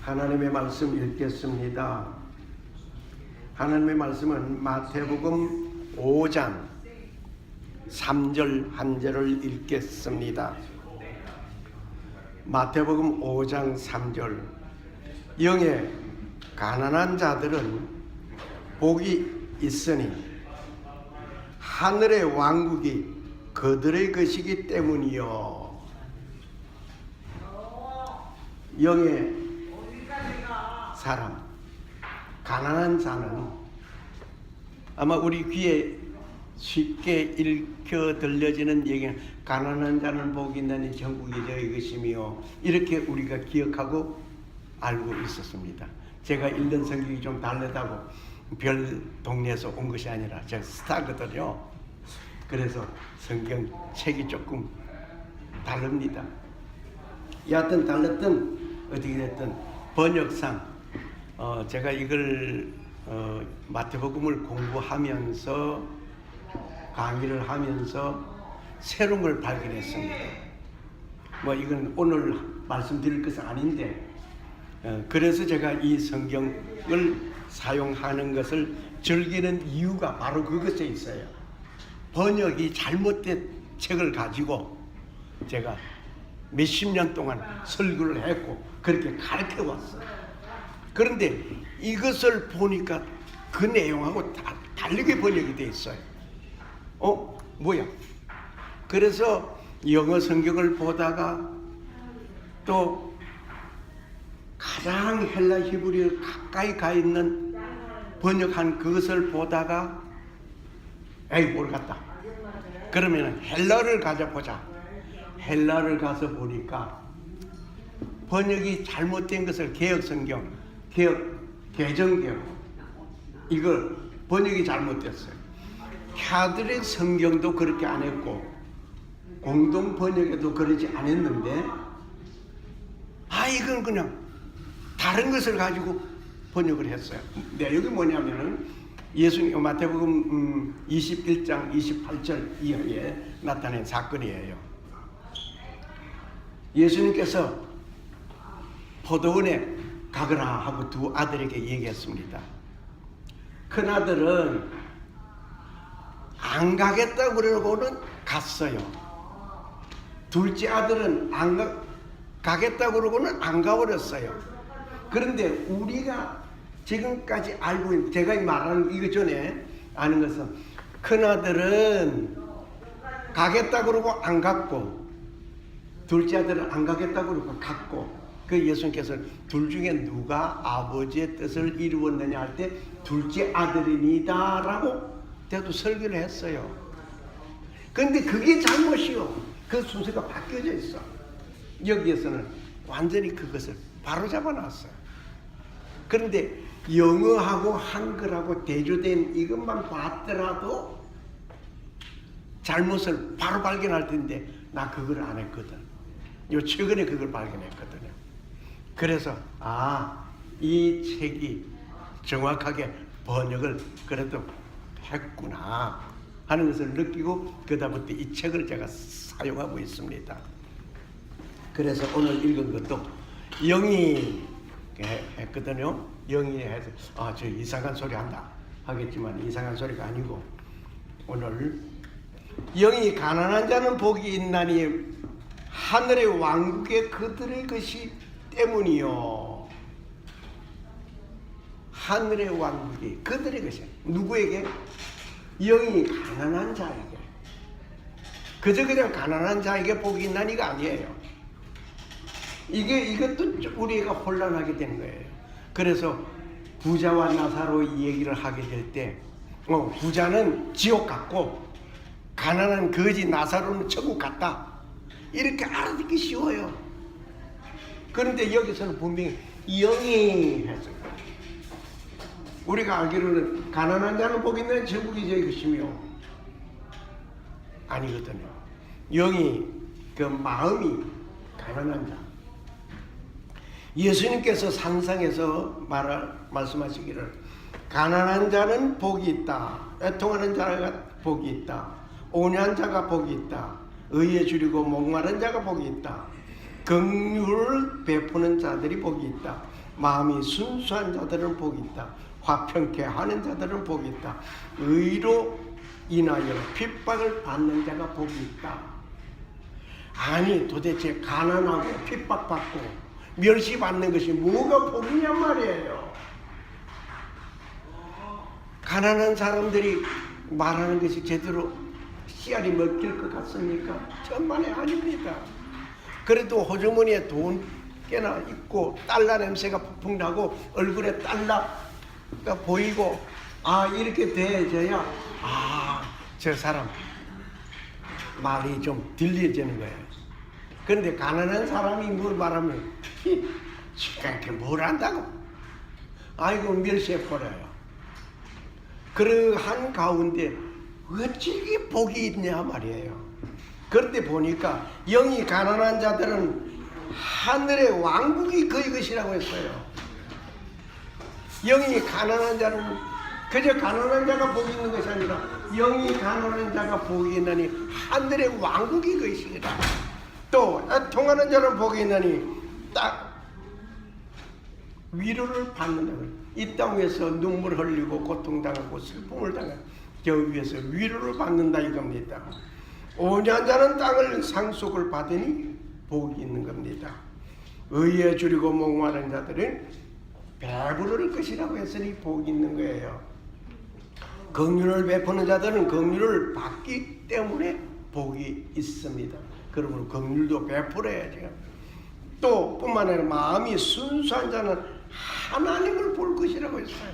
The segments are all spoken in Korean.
하나님의 말씀 읽겠습니다. 하나님의 말씀은 마태복음 5장 3절 한 절을 읽겠습니다. 마태복음 5장 3절. 영에 가난한 자들은 복이 있으니 하늘의 왕국이 그들의 것이기 때문이요. 영의 사람, 가난한 자는 아마 우리 귀에 쉽게 읽혀 들려지는 얘기는 가난한 자는 복이 있나니 천국이 저희 것이며, 이렇게 우리가 기억하고 알고 있었습니다. 제가 읽는 성경이 좀 다르다고 별 동네에서 온 것이 아니라 제가 스타거든요. 그래서 성경 책이 조금 다릅니다. 여하튼 달랐든 어떻게 됐든 번역상 제가 이걸 마태복음을 공부하면서 강의를 하면서 새로운 걸 발견했습니다. 이건 오늘 말씀드릴 것은 아닌데, 그래서 제가 이 성경을 사용하는 것을 즐기는 이유가 바로 그것에 있어요. 번역이 잘못된 책을 가지고 제가 몇십 년 동안 설교를 했고 그렇게 가르쳐 왔어요. 그런데 이것을 보니까 그 내용하고 다르게 번역이 돼 있어요. 뭐야? 그래서 영어 성경을 보다가 또 가장 헬라 히브리어 가까이 가 있는 번역한 그것을 보다가 에이 모르겠다. 그러면 헬라를 가져보자. 헬라를 가서 보니까 번역이 잘못된 것을 개혁성경, 개정개혁, 이걸 번역이 잘못됐어요. 캬드렛 성경도 그렇게 안 했고 공동 번역에도 그러지 않았는데, 이건 그냥 다른 것을 가지고 번역을 했어요. 내용이 뭐냐면은 예수님 마태복음 21장 28절 이하에 나타낸 사건이에요. 예수님께서 포도원에 가거라 하고 두 아들에게 얘기했습니다. 큰 아들은 안 가겠다고 그러고는 갔어요. 둘째 아들은 가겠다고 그러고는 안 가버렸어요. 그런데 우리가 지금까지 알고 있는, 제가 말하는 이거 전에 아는 것은 큰 아들은 가겠다고 그러고 안 갔고, 둘째 아들은 안 가겠다고 그러고 갔고, 그 예수님께서 둘 중에 누가 아버지의 뜻을 이루었느냐 할 때 둘째 아들입니다 라고 제가 설교를 했어요. 그런데 그게 잘못이요. 그 순서가 바뀌어져 있어. 여기에서는 완전히 그것을 바로 잡아놨어요. 그런데 영어하고 한글하고 대조된 이것만 봤더라도 잘못을 바로 발견할 텐데 나 그걸 안 했거든. 최근에 그걸 발견했거든요. 그래서 이 책이 정확하게 번역을 그래도 했구나 하는 것을 느끼고 그다음부터 이 책을 제가 사용하고 있습니다. 그래서 오늘 읽은 것도 영이 했거든요. 영이 해서 저 이상한 소리 한다 하겠지만 이상한 소리가 아니고, 오늘 영이 가난한 자는 복이 있나니 하늘의 왕국에 그들의 것이 때문이요. 하늘의 왕국이 그들의 것이, 누구에게? 영이 가난한 자에게. 그저 그냥 가난한 자에게 복이 있나니가 아니에요. 이것도 우리가 혼란하게 되는 거예요. 그래서 부자와 나사로 이 얘기를 하게 될 때, 부자는 지옥 갔고 가난한 거지 나사로는 천국 갔다, 이렇게 알아듣기 쉬워요. 그런데 여기서는 분명히 영이 했어요. 우리가 알기로는 가난한 자는 복이 있는 천국이 저희 것이며, 아니거든요. 영이, 그 마음이 가난한 자. 예수님께서 산상에서 말씀하시기를 가난한 자는 복이 있다, 애통하는 자가 복이 있다, 온유한 자가 복이 있다, 의에 줄이고 목마른 자가 복이 있다, 긍휼을 베푸는 자들이 복이 있다. 마음이 순수한 자들은 복이 있다. 화평케 하는 자들은 복이 있다. 의로 인하여 핍박을 받는 자가 복이 있다. 아니 도대체 가난하고 핍박받고 멸시받는 것이 뭐가 복이냔 말이에요. 가난한 사람들이 말하는 것이 제대로 씨알이 먹힐 것 같습니까? 천만에 아닙니다. 그래도 호주머니에 돈 꽤나 있고 달러 냄새가 푹푹 나고 얼굴에 달러가 보이고 이렇게 돼줘야 저 사람 말이 좀 들려지는 거예요. 그런데 가난한 사람이 뭘 말하면 이렇게 뭘 안다고 아이고 멸시해버려요. 그러한 가운데 어찌 복이 있냐 말이에요. 그런데 보니까 영이 가난한 자들은 하늘의 왕국이 그의 것이라고 했어요. 영이 가난한 자는 그저 가난한 자가 복이 있는 것이 아니라 영이 가난한 자가 복이 있나니 하늘의 왕국이 그것이라. 또 통하는 자는 복이 있나니 딱 위로를 받는다고요. 이 땅에서 눈물 흘리고 고통당하고 슬픔을 당하고 저 위에서 위로를 받는다 이겁니다. 온유한 자는 땅을 상속을 받으니 복이 있는 겁니다. 의에 줄이고 목마른 자들은 배부를 것이라고 했으니 복이 있는 거예요. 긍휼을 베푸는 자들은 긍휼을 받기 때문에 복이 있습니다. 그러므로 긍휼도 베풀어야죠. 또 뿐만 아니라 마음이 순수한 자는 하나님을 볼 것이라고 했어요.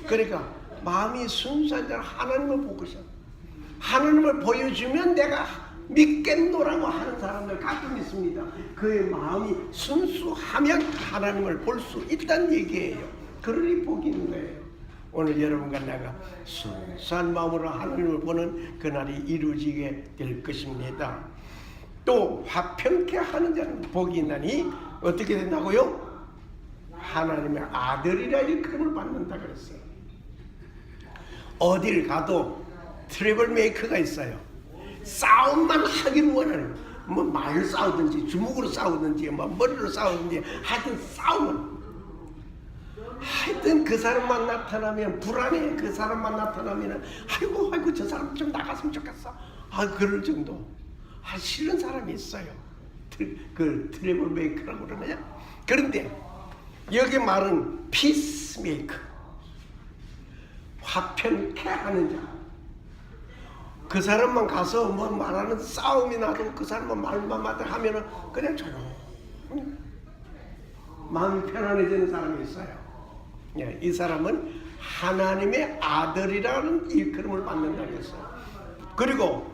그러니까 마음이 순수한 자는 하나님을 볼 것이야. 하나님을 보여주면 내가 믿겠노라고 하는 사람들 가끔 있습니다. 그의 마음이 순수하면 하나님을 볼 수 있다는 얘기예요. 그러니 복이 있는 거예요. 오늘 여러분과 내가 순수한 마음으로 하나님을 보는 그날이 이루어지게 될 것입니다. 또 화평케 하는 자는 복이 있나니 어떻게 된다고요? 하나님의 아들이라 일컬음을 받는다 그랬어요. 어딜 가도 트러블 메이커가 있어요. 싸움만 하기를 원하는, 뭐 말로 싸우든지 주먹으로 싸우든지 뭐 머리로 싸우든지 하여튼 싸움은, 하여튼 그 사람만 나타나면 불안해. 그 사람만 나타나면 아이고 저 사람 좀 나갔으면 좋겠어. 그럴 정도 싫은 사람이 있어요. 그 트러블 메이커라고 그러냐. 그런데 여기 말은 피스메이커, 화평케 하는 자. 그 사람만 가서 뭐 말하는 싸움이 나도 그 사람만 말만 하면은 그냥 조용히 마음이 편안해지는 사람이 있어요. 이 사람은 하나님의 아들이라는 일컬음을 받는다고 했어요. 그리고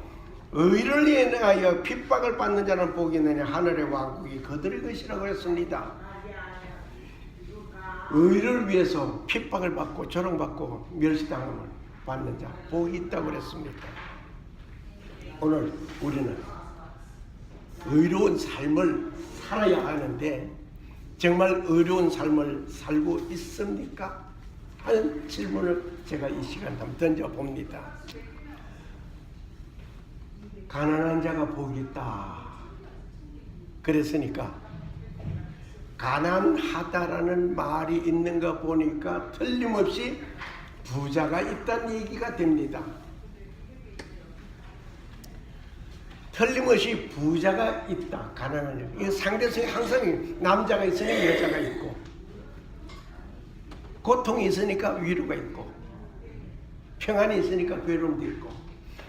의를 인하여 핍박을 받는 자는 복이 있느냐. 하늘의 왕국이 그들의 것이라고 했습니다. 의를 위해서 핍박을 받고 조롱받고 멸시당함을 받는 자 복이 있다고 그랬습니다. 오늘 우리는 의로운 삶을 살아야 하는데 정말 의로운 삶을 살고 있습니까? 하는 질문을 제가 이 시간 한번 던져봅니다. 가난한 자가 복이 있다 그랬으니까 가난하다라는 말이 있는 거 보니까 틀림없이 부자가 있다는 얘기가 됩니다. 틀림없이 부자가 있다. 가난한 자. 이 상대성이 항상 남자가 있으니 여자가 있고, 고통이 있으니까 위로가 있고, 평안이 있으니까 괴로움도 있고,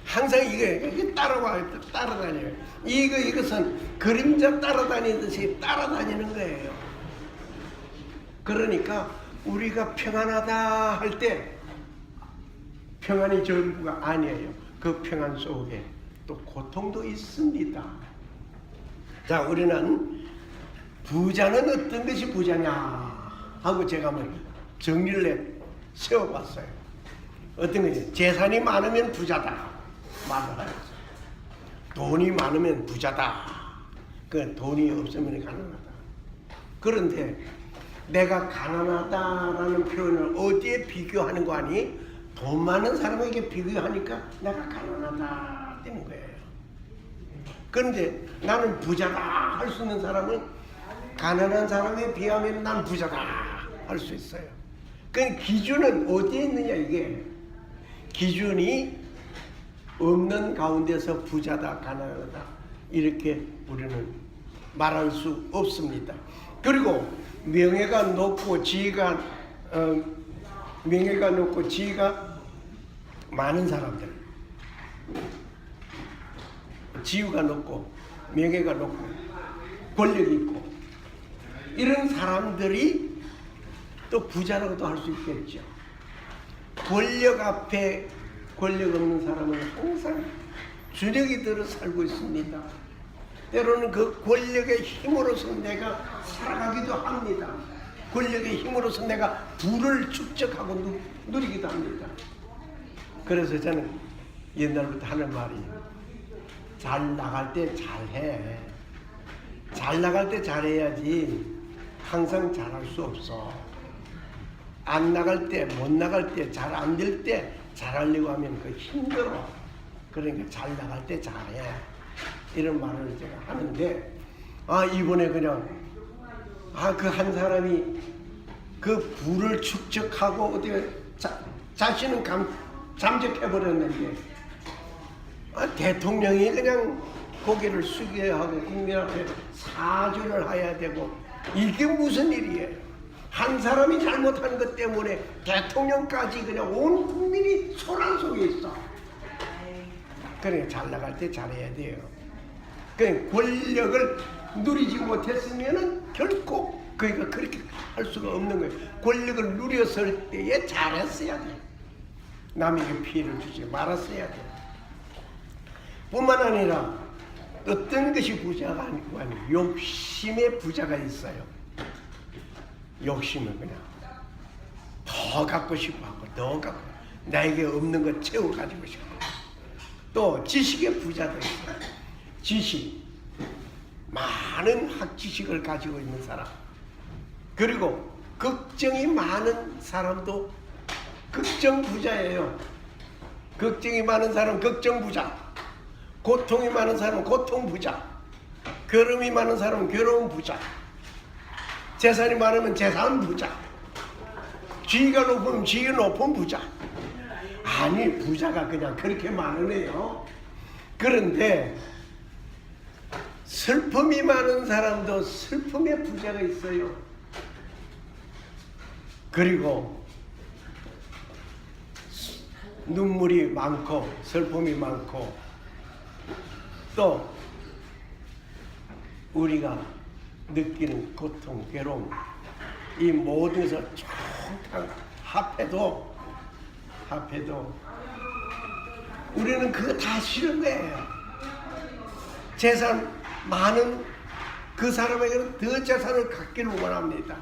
항상 이게 따라다녀요. 이것은 그림자 따라다니듯이 따라다니는 거예요. 그러니까 우리가 평안하다 할 때 평안이 전부가 아니에요. 그 평안 속에 또 고통도 있습니다. 자, 우리는 부자는 어떤 것이 부자냐 하고 제가 한번 정리를 세워봤어요. 어떤 것이 재산이 많으면 부자다 말을 하였어요. 돈이 많으면 부자다. 그 돈이 없으면 가난하다. 그런데 내가 가난하다라는 표현을 어디에 비교하는 거 아니? 돈 많은 사람에게 비교하니까 내가 가난하다 되는 거예요. 그런데 나는 부자다 할 수 있는 사람은 가난한 사람에 비하면 난 부자다 할 수 있어요. 그 기준은 어디에 있느냐 이게. 기준이 없는 가운데서 부자다 가난하다 이렇게 우리는 말할 수 없습니다. 그리고 명예가 높고 지위가 많은 사람들, 지위가 높고 명예가 높고 권력이 있고 이런 사람들이 또 부자라고도 할 수 있겠죠. 권력 앞에 권력 없는 사람은 항상 주눅이 들어 살고 있습니다. 때로는 그 권력의 힘으로서 내가 살아가기도 합니다. 권력의 힘으로서 내가 부를 축적하고 누리기도 합니다. 그래서 저는 옛날부터 하는 말이 잘 나갈 때 잘해. 잘 나갈 때 잘해야지 항상 잘할 수 없어. 안 나갈 때, 못 나갈 때, 잘 안 될 때 잘하려고 하면 그 힘들어. 그러니까 잘 나갈 때 잘해. 이런 말을 제가 하는데, 이번에 그냥, 그 한 사람이 그 부를 축적하고 어떻게 자신은 잠적해버렸는데, 대통령이 그냥 고개를 숙여야 하고 국민 앞에 사죄를 해야 되고, 이게 무슨 일이에요? 한 사람이 잘못한 것 때문에 대통령까지 그냥 온 국민이 소란 속에 있어. 그러니까 잘 나갈 때 잘해야 돼요. 그러니까 권력을 누리지 못했으면은 결코 그러니까 그렇게 할 수가 없는 거예요. 권력을 누렸을 때에 잘했어야 돼. 남에게 피해를 주지 말았어야 돼. 뿐만 아니라 어떤 것이 부자가 아니고 욕심의 부자가 있어요. 욕심은 그냥 더 갖고 싶어 하고 더 갖고 나에게 없는 거 채워 가지고 싶고, 또 지식의 부자도 있어요. 지식, 많은 학지식을 가지고 있는 사람, 그리고 걱정이 많은 사람도 걱정 부자예요. 걱정이 많은 사람은 걱정 부자, 고통이 많은 사람은 고통 부자, 괴로움이 많은 사람은 괴로움 부자, 재산이 많으면 재산 부자, 지위가 높으면 지위 높은 부자. 아니, 부자가 그냥 그렇게 많으네요. 그런데 슬픔이 많은 사람도 슬픔의 부자가 있어요. 그리고 눈물이 많고 슬픔이 많고 또 우리가 느끼는 고통, 괴로움, 이 모든 것을 총 합해도 우리는 그거 다 싫은 거예요. 재산 많은 그 사람에게는 더 재산을 갖기를 원합니다.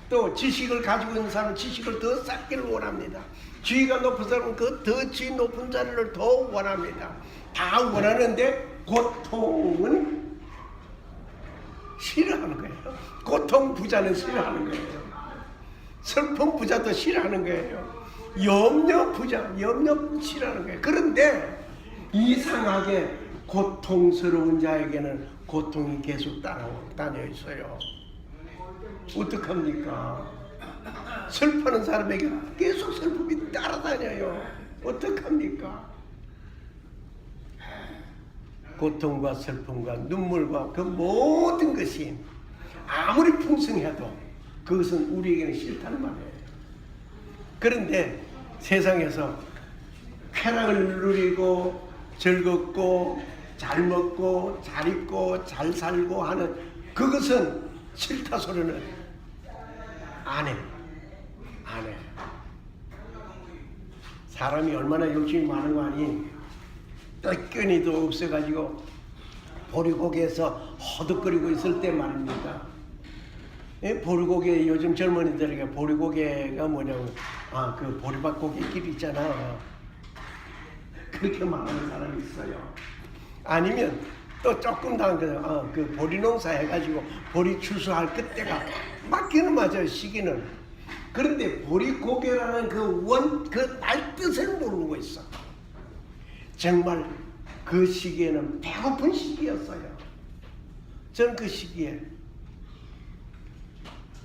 또 지식을 가지고 있는 사람은 지식을 더 쌓기를 원합니다. 지위가 높은 사람은 그 더 지위 높은 자리를 더 원합니다. 다 원하는데 고통은 싫어하는 거예요. 고통 부자는 싫어하는 거예요. 슬픔 부자도 싫어하는 거예요. 염려 부자, 염려 싫어하는 거예요. 그런데 이상하게 고통스러운 자에게는 고통이 계속 따라다녀 있어요. 어떡합니까? 슬퍼하는 사람에게 계속 슬픔이 따라다녀요. 어떡합니까? 고통과 슬픔과 눈물과 그 모든 것이 아무리 풍성해도 그것은 우리에게는 싫다는 말이에요. 그런데 세상에서 쾌락을 누리고 즐겁고 잘 먹고 잘 입고 잘 살고 하는 그것은 싫다 소리는 안 해. 사람이 얼마나 욕심이 많은 거 아니? 떼끈이도 없어가지고 보리고개에서 허덕거리고 있을 때 말입니다. 보리고개, 요즘 젊은이들에게 보리고개가 뭐냐면 그 보리밭 고개길 있잖아. 그렇게 말하는 사람이 있어요. 아니면 또 조금 더 그 보리 농사 해가지고 보리 추수할 그때가 맞기는 맞아요, 시기는. 그런데 보리고개라는 그 날 뜻을 모르고 있어. 정말 그 시기에는 배고픈 시기였어요. 저는 그 시기에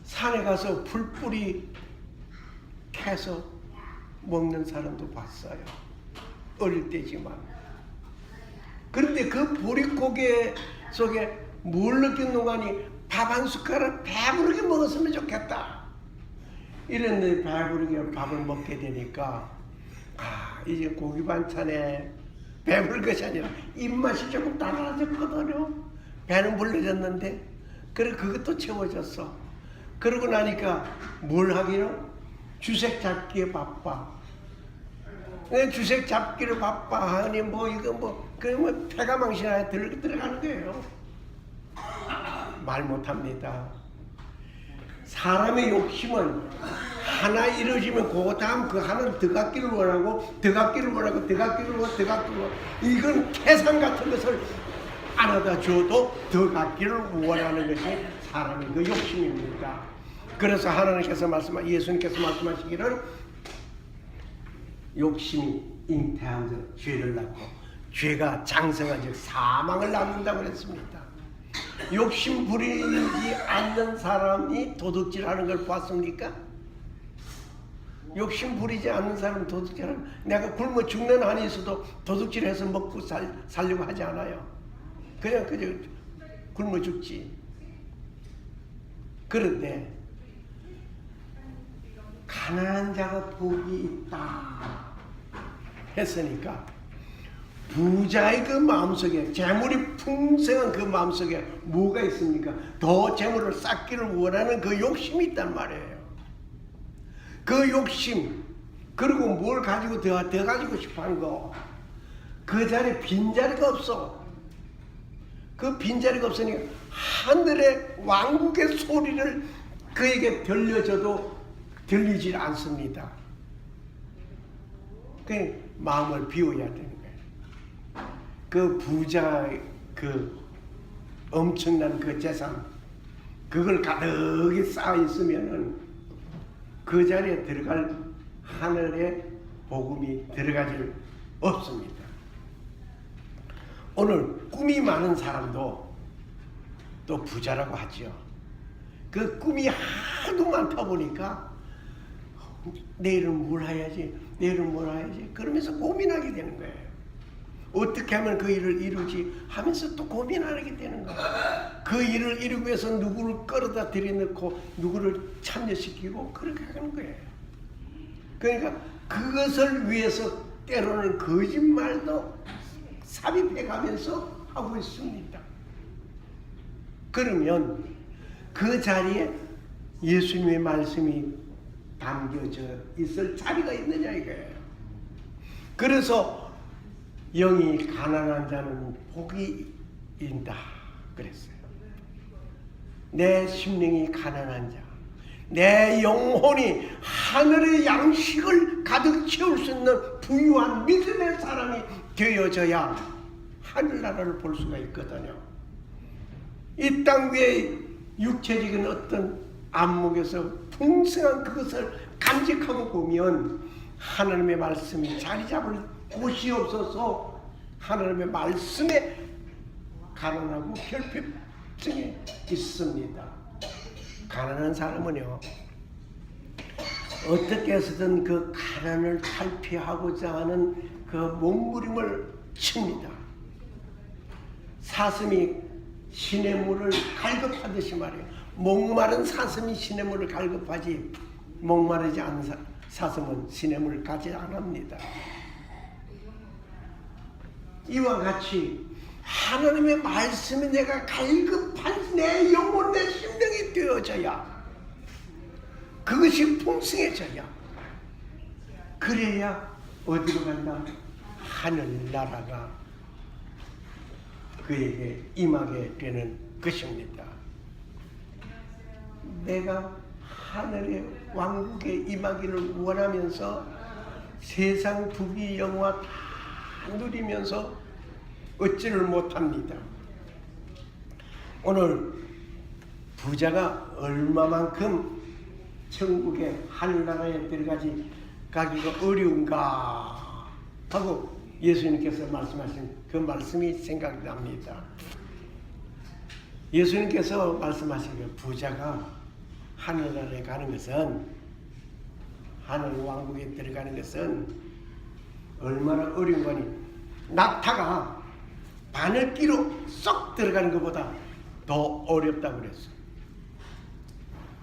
산에 가서 풀뿌리 캐서 먹는 사람도 봤어요. 어릴 때지만. 그런데 그 보릿고개 속에 뭘 느꼈는가니 밥 한 숟가락 배부르게 먹었으면 좋겠다. 이랬는데 배부르게 밥을 먹게 되니까 이제 고기 반찬에 배부를 것이 아니라 입맛이 조금 달라졌거든요. 배는 불러졌는데 그래 그것도 채워졌어. 그러고 나니까 뭘 하기로? 주색 잡기에 바빠. 주색 잡기를 바빠 하니 그러면 패가 망신하에 들어가는 거예요. 말 못합니다. 사람의 욕심은 하나 이루어지면 그 다음 그 하나는 더 갖기를 원하고 이건 태산 같은 것을 안 하다 줘도 더 갖기를 원하는 것이 사람의 그 욕심입니다. 그래서 하나님께서 예수님께서 말씀하시기를 욕심이 잉태하면서 죄를 낳고 죄가 장성한 즉 사망을 낳는다고 그랬습니다. 욕심 부리지 않는 사람이 도둑질하는 걸 봤습니까? 욕심 부리지 않는 사람은 도둑질하는, 내가 굶어 죽는 한이 있어도 도둑질해서 먹고 살려고 하지 않아요. 그냥 굶어 죽지. 그런데 가난한 자가 복이 있다 했으니까 부자의 그 마음속에, 재물이 풍성한 그 마음속에 뭐가 있습니까? 더 재물을 쌓기를 원하는 그 욕심이 있단 말이에요. 그 욕심, 그리고 뭘 가지고 더 가지고 싶어 하는 거, 그 자리에 빈자리가 없어. 그 빈자리가 없으니까 하늘의 왕국의 소리를 그에게 들려줘도 들리질 않습니다. 그 마음을 비워야 되는 거예요. 그 부자의 그 엄청난 그 재산, 그걸 가득히 쌓아 있으면은 그 자리에 들어갈 하늘의 복음이 들어가질 없습니다. 오늘 꿈이 많은 사람도 또 부자라고 하죠. 그 꿈이 하도 많다 보니까 내일은 뭘 해야지, 내일은 뭘 해야지 그러면서 고민하게 되는 거예요. 어떻게 하면 그 일을 이루지 하면서 또 고민하게 되는 거예요. 그 일을 이루기 위해서 누구를 끌어다 들여놓고 누구를 참여시키고 그렇게 하는 거예요. 그러니까 그것을 위해서 때로는 거짓말도 삽입해 가면서 하고 있습니다. 그러면 그 자리에 예수님의 말씀이 담겨져 있을 자리가 있느냐 이거예요. 그래서 영이 가난한 자는 복이 있다 그랬어요. 내 심령이 가난한 자, 내 영혼이 하늘의 양식을 가득 채울 수 있는 부유한 믿음의 사람이 되어져야 하늘나라를 볼 수가 있거든요. 이 땅 위에 육체적인 어떤 안목에서 풍성한 그것을 간직하고 보면 하나님의 말씀이 자리 잡을 곳이 없어서 하나님의 말씀에 가난하고 결핍증에 있습니다. 가난한 사람은요, 어떻게 해서든 그 가난을 탈피하고자 하는 그 몸부림을 칩니다. 사슴이 시냇물을 갈급하듯이 말이에요. 목마른 사슴이 시냇물을 갈급하지 목마르지 않은 사슴은 시냇물을 가지 않습니다. 이와 같이 하나님의 말씀이 내가 갈급한 내 영혼, 내 심령이 되어져야, 그것이 풍성해져야, 그래야 어디로 간다? 하늘나라가 그에게 임하게 되는 것입니다. 내가 하늘의 왕국에 임하기를 원하면서 세상 부귀 영화 다 누리면서 얻지를 못합니다. 오늘 부자가 얼마만큼 천국의 하늘나라에 들어가기가 어려운가 하고 예수님께서 말씀하신 그 말씀이 생각납니다. 예수님께서 말씀하신 그 부자가 하늘나라에 가는 것은, 하늘 왕국에 들어가는 것은 얼마나 어려운 거니. 낙타가 바늘기로 쏙 들어가는 것보다 더 어렵다고 그랬어.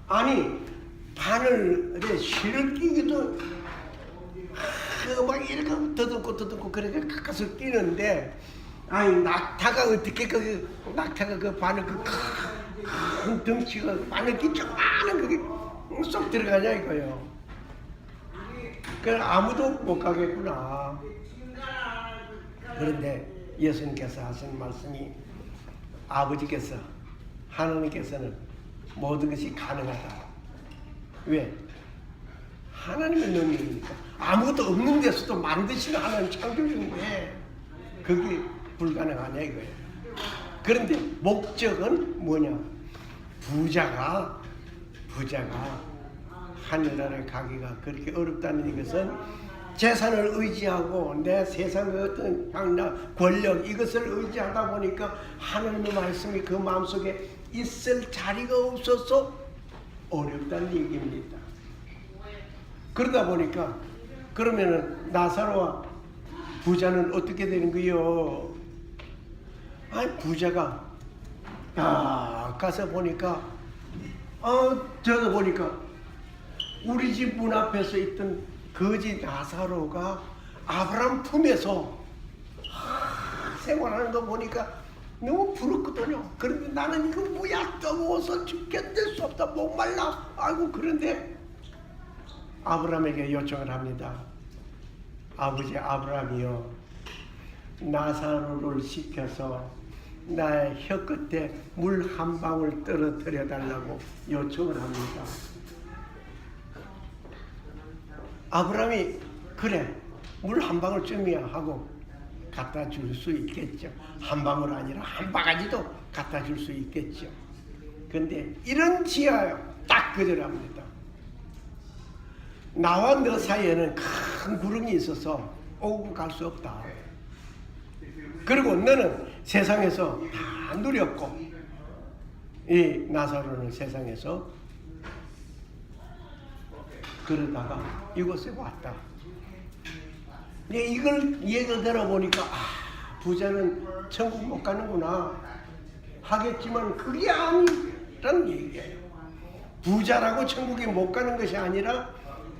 아니, 바늘에 실을 끼기도 막 이렇게 더듬고 그렇게 가까스 끼는데, 아니, 낙타가 어떻게 낙타가 그 바늘 큰 덩치가 바늘기 조그마한 그게 쏙 들어가냐 이거요. 그 아무도 못 가겠구나. 그런데 예수님께서 하신 말씀이, 아버지께서, 하나님께서는 모든 것이 가능하다. 왜? 하나님의 능력이니까. 아무것도 없는 데서도 만드시는 하나님 창조주인데 그게 불가능하냐 이거예요. 그런데 목적은 뭐냐? 부자가 하늘나라에 가기가 그렇게 어렵다는 것은 재산을 의지하고 내 세상의 어떤 향나 권력 이것을 의지하다 보니까 하나님의 말씀이 그 마음속에 있을 자리가 없어서 어렵다는 얘기입니다. 그러다 보니까 그러면은 나사로와 부자는 어떻게 되는 거요? 아니, 부자가 가서 보니까 저도 보니까 우리 집 문 앞에서 있던 거지 나사로가 아브라함 품에서 생활하는 거 보니까 너무 부럽거든요. 그런데 나는 이거 뭐야, 뜨거워서 죽겠을 수 없다, 목말라. 아이고, 그런데 아브라함에게 요청을 합니다. 아버지 아브라함이요, 나사로를 시켜서 나의 혀끝에 물 한 방울 떨어뜨려 달라고 요청을 합니다. 아브라함이 그래, 물 한 방울쯤이야 하고 갖다 줄 수 있겠죠. 한 방울 아니라 한 바가지도 갖다 줄 수 있겠죠. 근데 이런 지하요, 딱 거절합니다. 나와 너 사이에는 큰 구름이 있어서 오고 갈 수 없다. 그리고 너는 세상에서 다 누렸고 이 나사로는 세상에서 그러다가 이곳에 왔다. 이걸 얘기를 들어보니까 부자는 천국 못 가는구나 하겠지만 그게 아니란 얘기예요. 부자라고 천국에 못 가는 것이 아니라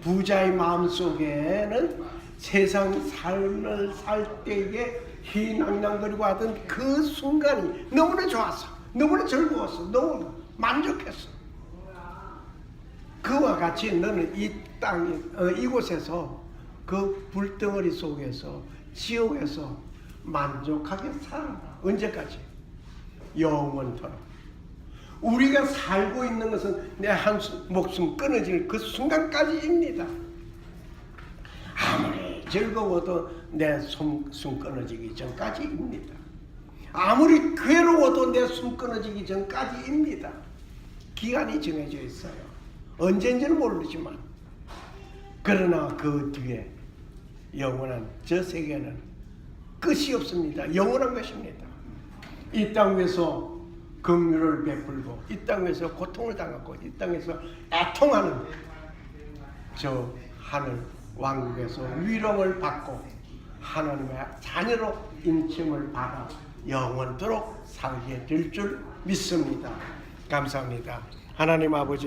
부자의 마음속에는 세상 삶을 살 때에 희낭낭거리고 하던 그 순간이 너무나 좋았어. 너무나 즐거웠어. 너무 만족했어. 그와 같이 너는 이 땅에 이곳에서 그 불덩어리 속에서 지옥에서 만족하게 살아라. 언제까지? 영원토록. 우리가 살고 있는 것은 내 목숨 끊어질 그 순간까지입니다. 아무리 즐거워도 내 숨 끊어지기 전까지입니다. 아무리 괴로워도 내 숨 끊어지기 전까지입니다. 기간이 정해져 있어요. 언젠지는 모르지만. 그러나 그 뒤에 영원한 저 세계는 끝이 없습니다. 영원한 것입니다. 이 땅에서 긍휼을 베풀고 이 땅에서 고통을 당하고 이 땅에서 애통하는 저 하늘 왕국에서 위로를 받고 하나님의 자녀로 인침을 받아 영원토록 살게 될 줄 믿습니다. 감사합니다. 하나님 아버지,